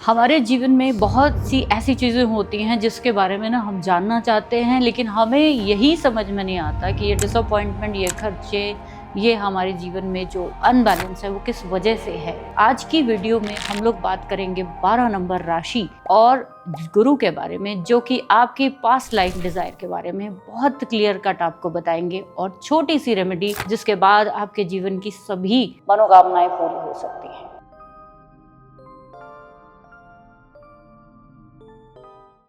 हमारे जीवन में बहुत सी ऐसी चीज़ें होती हैं जिसके बारे में ना हम जानना चाहते हैं, लेकिन हमें यही समझ में नहीं आता कि ये डिसअपॉइंटमेंट, ये खर्चे, ये हमारे जीवन में जो अनबैलेंस है वो किस वजह से है। आज की वीडियो में हम लोग बात करेंगे 12 नंबर राशि और गुरु के बारे में, जो कि आपकी पास्ट लाइफ डिजायर के बारे में बहुत क्लियर कट आपको बताएंगे, और छोटी सी रेमेडी जिसके बाद आपके जीवन की सभी मनोकामनाएं पूरी हो सकती हैं।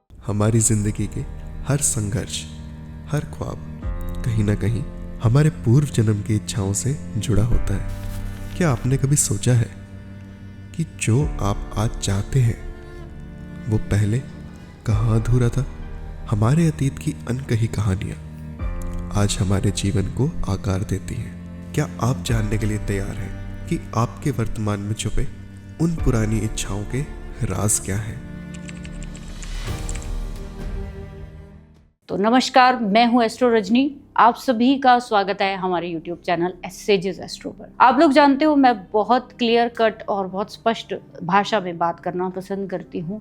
हमारी जिंदगी के हर संघर्ष, हर ख्वाब कहीं ना कहीं हमारे पूर्व जन्म की इच्छाओं से जुड़ा होता है। क्या आपने कभी सोचा है कि जो आप आज चाहते हैं वो पहले कहाँ अधूरा था? हमारे अतीत की अनकही कहानियां आज हमारे जीवन को आकार देती हैं। क्या आप जानने के लिए तैयार हैं कि आपके वर्तमान में छुपे उन पुरानी इच्छाओं के राज क्या हैं? तो नमस्कार, मैं हूं एस्ट्रो रजनी। आप सभी का स्वागत है हमारे YouTube चैनल सेजेस एस्ट्रो पर। आप लोग जानते हो मैं बहुत क्लियर कट और बहुत स्पष्ट भाषा में बात करना पसंद करती हूं,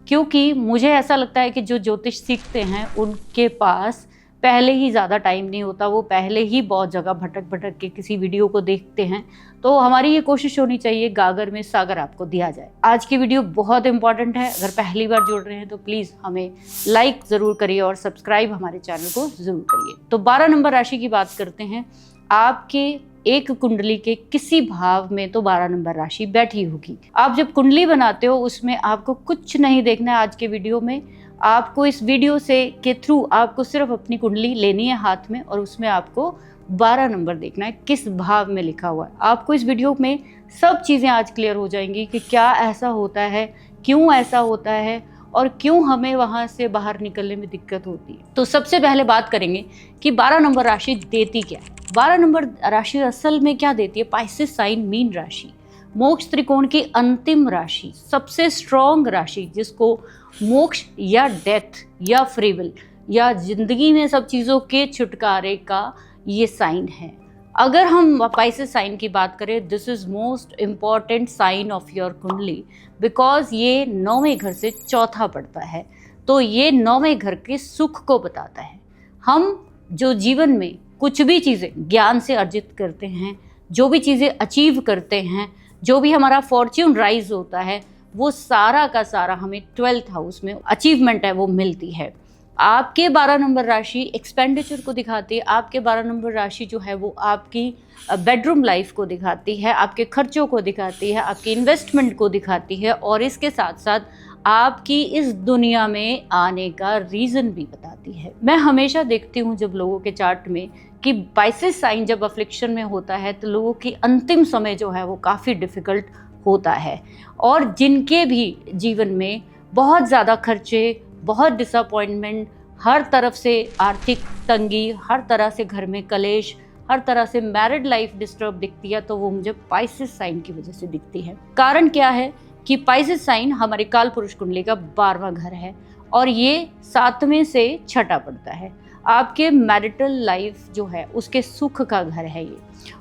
क्योंकि मुझे ऐसा लगता है कि जो ज्योतिष सीखते हैं उनके पास पहले ही ज़्यादा टाइम नहीं होता। वो पहले ही बहुत जगह भटक भटक के किसी वीडियो को देखते हैं। तो हमारी ये कोशिश होनी चाहिए गागर में सागर आपको दिया जाए। आज की वीडियो बहुत इंपॉर्टेंट है। अगर पहली बार जुड़ रहे हैं तो प्लीज़ हमें लाइक ज़रूर करिए और सब्सक्राइब हमारे चैनल को ज़रूर करिए। तो 12 नंबर राशि की बात करते हैं। आपके एक कुंडली के किसी भाव में तो 12 नंबर राशि बैठी होगी। आप जब कुंडली बनाते हो उसमें आपको कुछ नहीं देखना है। आज के वीडियो में आपको इस वीडियो से के थ्रू आपको सिर्फ अपनी कुंडली लेनी है हाथ में, और उसमें आपको 12 नंबर देखना है किस भाव में लिखा हुआ है। आपको इस वीडियो में सब चीज़ें आज क्लियर हो जाएंगी कि क्या ऐसा होता है, क्यों ऐसा होता है, और क्यों हमें वहाँ से बाहर निकलने में दिक्कत होती है। तो सबसे पहले बात करेंगे कि 12 नंबर राशि देती क्या है। 12 नंबर राशि असल में क्या देती है? पाइसेस साइन मीन राशि, मोक्ष त्रिकोण की अंतिम राशि, सबसे स्ट्रॉन्ग राशि, जिसको मोक्ष या डेथ या फ्री विल या जिंदगी में सब चीज़ों के छुटकारे का ये साइन है। अगर हम पाइसेस साइन की बात करें, this is most important sign of your kundli, because ये 9वें घर से चौथा पड़ता है। तो ये 9वें घर के सुख को बताता है। हम जो जीवन में कुछ भी चीज़ें ज्ञान से अर्जित करते हैं, जो भी चीज़ें अचीव करते हैं, जो भी हमारा फॉर्च्यून राइज होता है, वो सारा का सारा हमें 12th हाउस में अचीवमेंट है वो मिलती है। आपके 12 नंबर राशि एक्सपेंडिचर को दिखाती है। आपके 12 नंबर राशि जो है वो आपकी बेडरूम लाइफ को दिखाती है, आपके खर्चों को दिखाती है, आपकी इन्वेस्टमेंट को दिखाती है, और इसके साथ साथ आपकी इस दुनिया में आने का रीज़न भी बताती है। मैं हमेशा देखती हूँ जब लोगों के चार्ट में कि पाइसेस साइन जब अफ्लिक्शन में होता है तो लोगों की अंतिम समय जो है वो काफ़ी डिफ़िकल्ट होता है, और जिनके भी जीवन में बहुत ज़्यादा खर्चे, बहुत डिसअपॉइंटमेंट, हर तरफ से आर्थिक तंगी, हर तरह से घर में कलेश, हर तरह से मैरिड लाइफ डिस्टर्ब दिखती है, तो वो मुझे पाइसेस साइन की वजह से दिखती है। कारण क्या है कि पाइसेस साइन हमारे काल पुरुष कुंडली का 12वां घर है, और ये 7वें से छठा पड़ता है। आपके मैरिटल लाइफ जो है उसके सुख का घर है ये,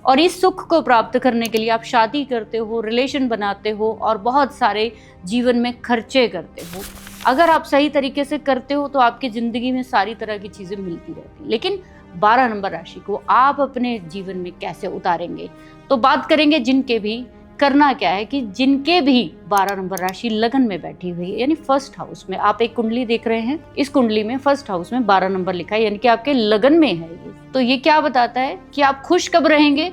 और इस सुख को प्राप्त करने के लिए आप शादी करते हो, रिलेशन बनाते हो, और बहुत सारे जीवन में खर्चे करते हो। अगर आप सही तरीके से करते हो तो आपकी ज़िंदगी में सारी तरह की चीज़ें मिलती रहती, लेकिन 12 नंबर राशि को आप अपने जीवन में कैसे उतारेंगे? तो बात करेंगे जिनके भी करना क्या है कि जिनके भी 12 नंबर राशि लगन में बैठी हुई है, यानी फर्स्ट हाउस में। आप एक कुंडली देख रहे हैं, इस कुंडली में फर्स्ट हाउस में 12 नंबर लिखा है, यानी कि आपके लगन में है ये। तो ये क्या बताता है कि आप खुश कब रहेंगे?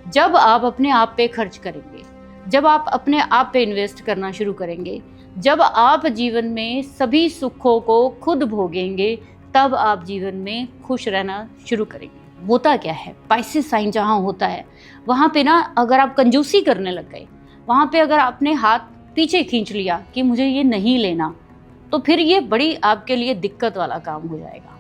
जब आप अपने आप पे खर्च करेंगे, जब आप अपने आप पे इन्वेस्ट करना शुरू करेंगे, जब आप जीवन में सभी सुखों को खुद भोगेंगे, तब आप जीवन में खुश रहना शुरू करेंगे। होता क्या है, पाइसेस साइन जहाँ होता है वहाँ पे ना, अगर आप कंजूसी करने लग गए, वहाँ पे अगर आपने हाथ पीछे खींच लिया कि मुझे ये नहीं लेना, तो फिर ये बड़ी आपके लिए दिक्कत वाला काम हो जाएगा।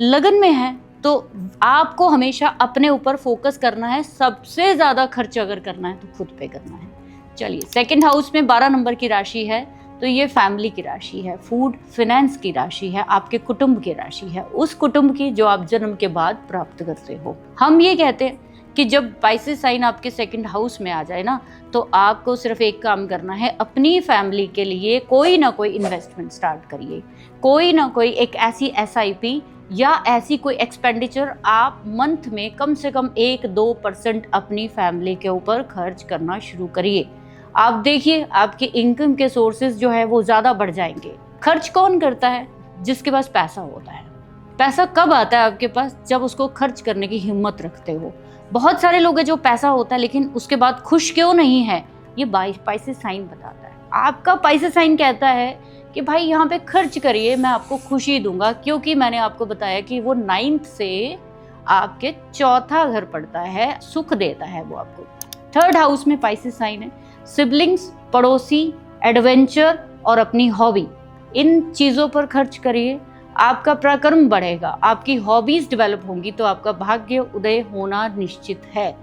लगन में है तो आपको हमेशा अपने ऊपर फोकस करना है। सबसे ज़्यादा खर्च अगर करना है तो खुद पे करना है। चलिए, सेकंड हाउस में 12 नंबर की राशि है, तो ये फैमिली की राशि है, फूड फाइनेंस की राशि है, आपके कुटुंब की राशि है, उस कुटुंब की जो आप जन्म के बाद प्राप्त करते हो। हम ये कहते हैं कि जब पाइसेस साइन आपके सेकंड हाउस में आ जाए ना, तो आपको सिर्फ एक काम करना है, अपनी फैमिली के लिए कोई ना कोई इन्वेस्टमेंट स्टार्ट करिए, कोई ना कोई एक ऐसी SIP या ऐसी कोई एक्सपेंडिचर आप मंथ में कम से कम 1-2% अपनी फैमिली के ऊपर खर्च करना शुरू करिए। आप देखिए आपके इनकम के सोर्सेज जो है वो ज़्यादा बढ़ जाएंगे। खर्च कौन करता है? जिसके पास पैसा होता है। पैसा कब आता है आपके पास? जब उसको खर्च करने की हिम्मत रखते हो। बहुत सारे लोग हैं जो पैसा होता है लेकिन उसके बाद खुश क्यों नहीं है, ये पाइसेस साइन बताता है। आपका पाइसेस साइन कहता है कि भाई यहाँ पे खर्च करिए, मैं आपको खुशी दूंगा, क्योंकि मैंने आपको बताया कि वो 9th से आपके 4था घर पड़ता है, सुख देता है वो आपको। 3rd हाउस में पाइसेस साइन है। सिबलिंग्स, पड़ोसी, एडवेंचर और अपनी हॉबी, इन चीज़ों पर खर्च करिए। आपका पराक्रम बढ़ेगा, आपकी हॉबीज डेवलप होंगी तो आपका भाग्य उदय होना निश्चित है।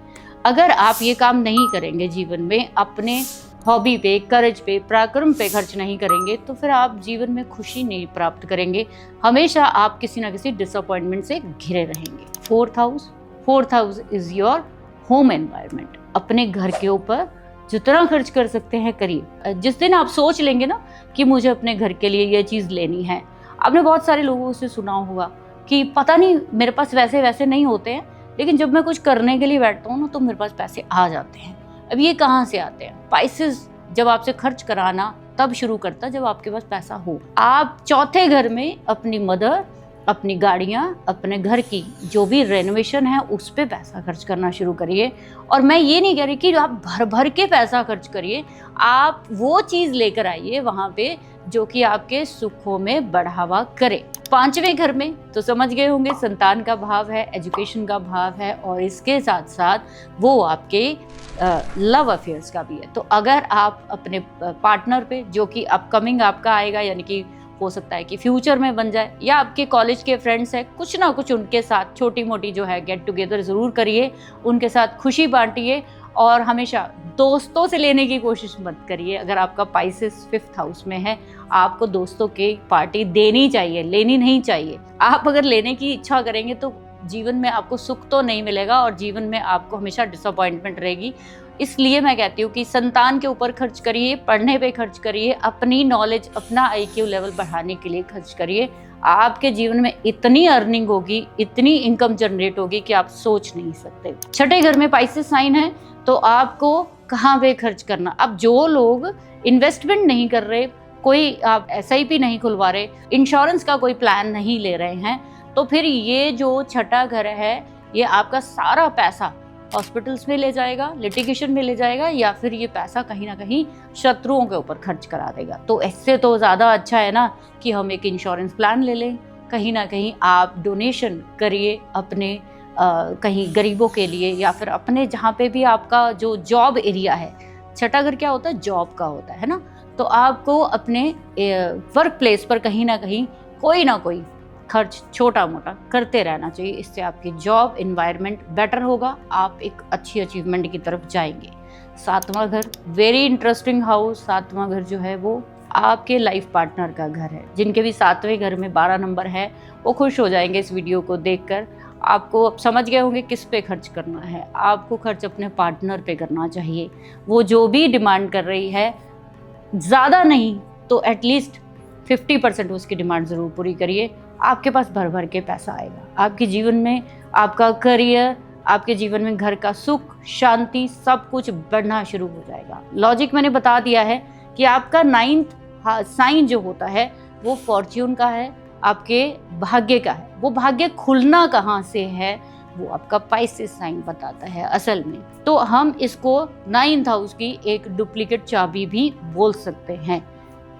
अगर आप ये काम नहीं करेंगे जीवन में, अपने हॉबी पे, करेज पे, पराक्रम पे खर्च नहीं करेंगे तो फिर आप जीवन में खुशी नहीं प्राप्त करेंगे। हमेशा आप किसी ना किसी डिसअपॉइंटमेंट से घिरे रहेंगे। 4th house is your home environment. अपने घर के ऊपर जितना खर्च कर सकते हैं करिए। जिस दिन आप सोच लेंगे ना कि मुझे अपने घर के लिए ये चीज़ लेनी है, आपने बहुत सारे लोगों से सुना होगा कि पता नहीं मेरे पास वैसे नहीं होते हैं, लेकिन जब मैं कुछ करने के लिए बैठता हूँ ना तो मेरे पास पैसे आ जाते हैं। अब ये कहाँ से आते हैं? पाइसेस जब आपसे खर्च कराना तब शुरू करता है जब आपके पास पैसा हो। आप 4थे घर में अपनी मदर, अपनी गाड़ियाँ, अपने घर की जो भी रेनोवेशन है उस पे पैसा खर्च करना शुरू करिए। और मैं ये नहीं कह रही कि आप भर के पैसा खर्च करिए, आप वो चीज़ लेकर आइए वहाँ पे जो कि आपके सुखों में बढ़ावा करे। 5वें घर में तो समझ गए होंगे, संतान का भाव है, एजुकेशन का भाव है और इसके साथ साथ वो आपके लव अफेयर्स का भी है। तो अगर आप अपने पार्टनर पे, जो कि अपकमिंग आपका आएगा, यानी कि हो सकता है कि फ्यूचर में बन जाए, या आपके कॉलेज के फ्रेंड्स हैं, कुछ ना कुछ उनके साथ छोटी मोटी जो है गेट टुगेदर ज़रूर करिए, उनके साथ खुशी बांटिए। और हमेशा दोस्तों से लेने की कोशिश मत करिए। अगर आपका पाइसेस 5th हाउस में है, आपको दोस्तों की पार्टी देनी चाहिए, लेनी नहीं चाहिए। आप अगर लेने की इच्छा करेंगे तो जीवन में आपको सुख तो नहीं मिलेगा और जीवन में आपको हमेशा डिसअपॉइंटमेंट रहेगी। इसलिए मैं कहती हूँ कि संतान के ऊपर खर्च करिए, पढ़ने पे खर्च करिए, अपनी नॉलेज, अपना IQ लेवल बढ़ाने के लिए खर्च करिए। आपके जीवन में इतनी अर्निंग होगी, इतनी इनकम जनरेट होगी कि आप सोच नहीं सकते। 6ठे घर में पाइसेस साइन है तो आपको कहाँ पे खर्च करना। अब जो लोग इन्वेस्टमेंट नहीं कर रहे, कोई आप SIP नहीं खुलवा रहे, इंश्योरेंस का कोई प्लान नहीं ले रहे हैं, तो फिर ये जो 6ठा घर है ये आपका सारा पैसा हॉस्पिटल्स में ले जाएगा, लिटिगेशन में ले जाएगा, या फिर ये पैसा कहीं ना कहीं शत्रुओं के ऊपर खर्च करा देगा। तो इससे तो ज़्यादा अच्छा है ना कि हम एक इंश्योरेंस प्लान ले लें। कहीं ना कहीं आप डोनेशन करिए अपने कहीं गरीबों के लिए, या फिर अपने जहाँ पे भी आपका जो जॉब एरिया है। 6ठा घर क्या होता है? जॉब का होता है ना। तो आपको अपने वर्क प्लेस पर कहीं ना कहीं कोई ना कोई खर्च छोटा मोटा करते रहना चाहिए। इससे आपकी जॉब एनवायरनमेंट बेटर होगा, आप एक अच्छी अचीवमेंट की तरफ जाएंगे। 7वां घर वेरी इंटरेस्टिंग हाउस। 7वां घर जो है वो आपके लाइफ पार्टनर का घर है। जिनके भी 7वें घर में 12 नंबर है वो खुश हो जाएंगे इस वीडियो को देखकर। आपको अब समझ गए होंगे किस पे खर्च करना है। आपको खर्च अपने पार्टनर पे करना चाहिए। वो जो भी डिमांड कर रही है, ज़्यादा नहीं तो एटलीस्ट 50% उसकी डिमांड ज़रूर पूरी करिए। आपके पास भर के पैसा आएगा। आपके जीवन में आपका करियर, आपके जीवन में घर का सुख, शांति, सब कुछ बढ़ना शुरू हो जाएगा। लॉजिक मैंने बता दिया है कि आपका 9th साइन जो होता है वो फॉर्च्यून का है, आपके भाग्य का है। वो भाग्य खुलना कहाँ से है वो आपका पाइसेस साइन बताता है असल में। तो हम इसको 9th हाउस की एक डुप्लीकेट चाबी भी बोल सकते हैं।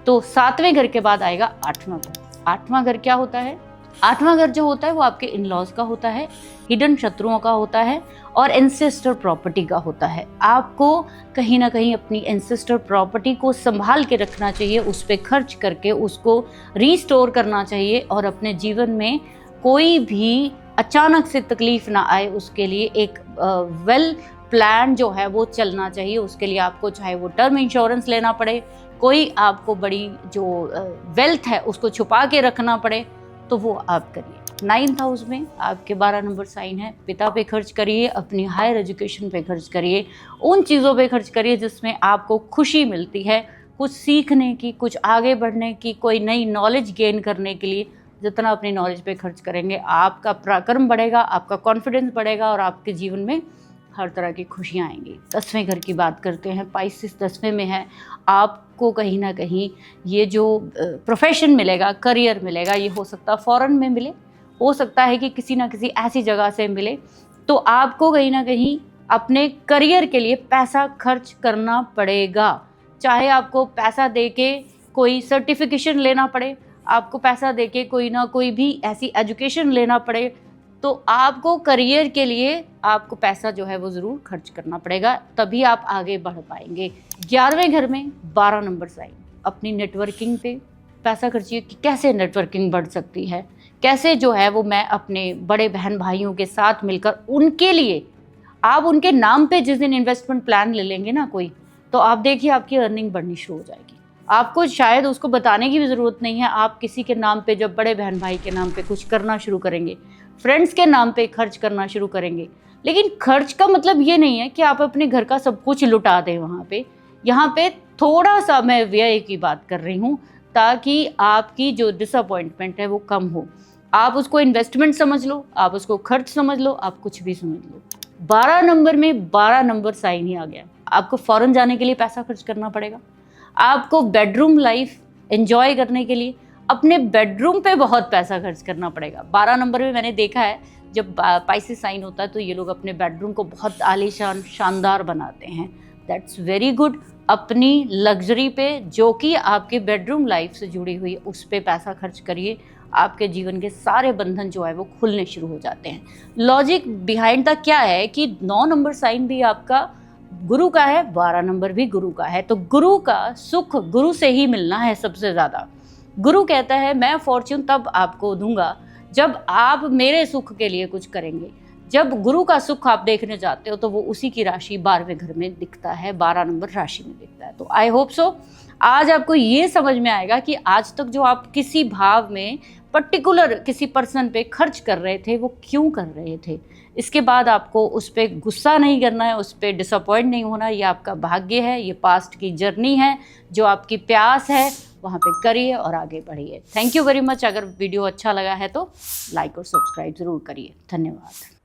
तो 7वें घर के बाद आएगा 8वां घर। 8वां घर क्या होता है? 8वां घर जो होता है वो आपके इन-लॉज का होता है, हिडन शत्रुओं का होता है और एंसेस्टर प्रॉपर्टी का होता है। आपको कहीं ना कहीं अपनी एंसेस्टर प्रॉपर्टी को संभाल के रखना चाहिए, उस पर खर्च करके उसको रीस्टोर करना चाहिए और अपने जीवन में कोई भी अचानक से तकलीफ ना आए उसके लिए एक वेल प्लान जो है वो चलना चाहिए। उसके लिए आपको चाहे वो टर्म इंश्योरेंस लेना पड़े, कोई आपको बड़ी जो वेल्थ है उसको छुपा के रखना पड़े, तो वो आप करिए। 9th हाउस में आपके 12 नंबर साइन है। पिता पे खर्च करिए, अपनी हायर एजुकेशन पे खर्च करिए, उन चीज़ों पे खर्च करिए जिसमें आपको खुशी मिलती है, कुछ सीखने की, कुछ आगे बढ़ने की, कोई नई नॉलेज गेन करने के लिए। जितना अपनी नॉलेज पे खर्च करेंगे आपका पराक्रम बढ़ेगा, आपका कॉन्फिडेंस बढ़ेगा और आपके जीवन में हर तरह की खुशियाँ आएंगी। 10वें घर की बात करते हैं, पाइसिस 10वें में है। आपको कहीं ना कहीं ये जो प्रोफेशन मिलेगा, करियर मिलेगा, ये हो सकता है फॉरेन में मिले, हो सकता है कि किसी ना किसी ऐसी जगह से मिले। तो आपको कहीं ना कहीं अपने करियर के लिए पैसा खर्च करना पड़ेगा, चाहे आपको पैसा देके कोई सर्टिफिकेशन लेना पड़े, आपको पैसा देके कोई ना कोई भी ऐसी एजुकेशन लेना पड़े, तो आपको करियर के लिए आपको पैसा जो है वो ज़रूर खर्च करना पड़ेगा, तभी आप आगे बढ़ पाएंगे। 11वें घर में 12 नंबर साइन, अपनी नेटवर्किंग पे पैसा खर्चिए कि कैसे नेटवर्किंग बढ़ सकती है, कैसे जो है वो मैं अपने बड़े बहन भाइयों के साथ मिलकर उनके लिए, आप उनके नाम पे जिस दिन इन्वेस्टमेंट प्लान ले लेंगे ना कोई, तो आप देखिए आपकी अर्निंग बढ़नी शुरू हो जाएगी। आपको शायद उसको बताने की भी ज़रूरत नहीं है। आप किसी के नाम पे, जब बड़े बहन भाई के नाम पे कुछ करना शुरू करेंगे, फ्रेंड्स के नाम पे खर्च करना शुरू करेंगे, लेकिन खर्च का मतलब ये नहीं है कि आप अपने घर का सब कुछ लुटा दें वहाँ पे। यहाँ पे थोड़ा सा मैं व्यय की बात कर रही हूँ, ताकि आपकी जो डिसअपॉइंटमेंट है वो कम हो। आप उसको इन्वेस्टमेंट समझ लो, आप उसको खर्च समझ लो, आप कुछ भी समझ लो। 12 नंबर में 12 नंबर साइन ही आ गया। आपको फॉरेन जाने के लिए पैसा खर्च करना पड़ेगा, आपको बेडरूम लाइफ एंजॉय करने के लिए अपने बेडरूम पे बहुत पैसा खर्च करना पड़ेगा। 12 नंबर में मैंने देखा है, जब पाइसिस साइन होता है तो ये लोग अपने बेडरूम को बहुत आलीशान शानदार बनाते हैं। That's very good. अपनी लग्जरी पे, जो कि आपके बेडरूम लाइफ से जुड़ी हुई, उस पे पैसा खर्च करिए। आपके जीवन के सारे बंधन जो है वो खुलने शुरू हो जाते हैं। लॉजिक बिहाइंड द क्या है कि 9 नंबर साइन भी आपका गुरु का है, 12 नंबर भी गुरु का है, तो गुरु का सुख गुरु से ही मिलना है सबसे ज़्यादा। गुरु कहता है मैं फॉर्च्यून तब आपको दूंगा जब आप मेरे सुख के लिए कुछ करेंगे। जब गुरु का सुख आप देखने जाते हो तो वो उसी की राशि 12वें घर में दिखता है, 12 नंबर राशि में दिखता है। तो आई होप सो आज आपको ये समझ में आएगा कि आज तक जो आप किसी भाव में पर्टिकुलर किसी पर्सन पे खर्च कर रहे थे वो क्यों कर रहे थे। इसके बाद आपको उस पर गुस्सा नहीं करना है, उस पर डिसअपॉइंट नहीं होना। ये आपका भाग्य है, ये पास्ट की जर्नी है, जो आपकी प्यास है वहाँ पे करिए और आगे बढ़िए। Thank you very much. अगर वीडियो अच्छा लगा है तो लाइक और सब्सक्राइब ज़रूर करिए। धन्यवाद।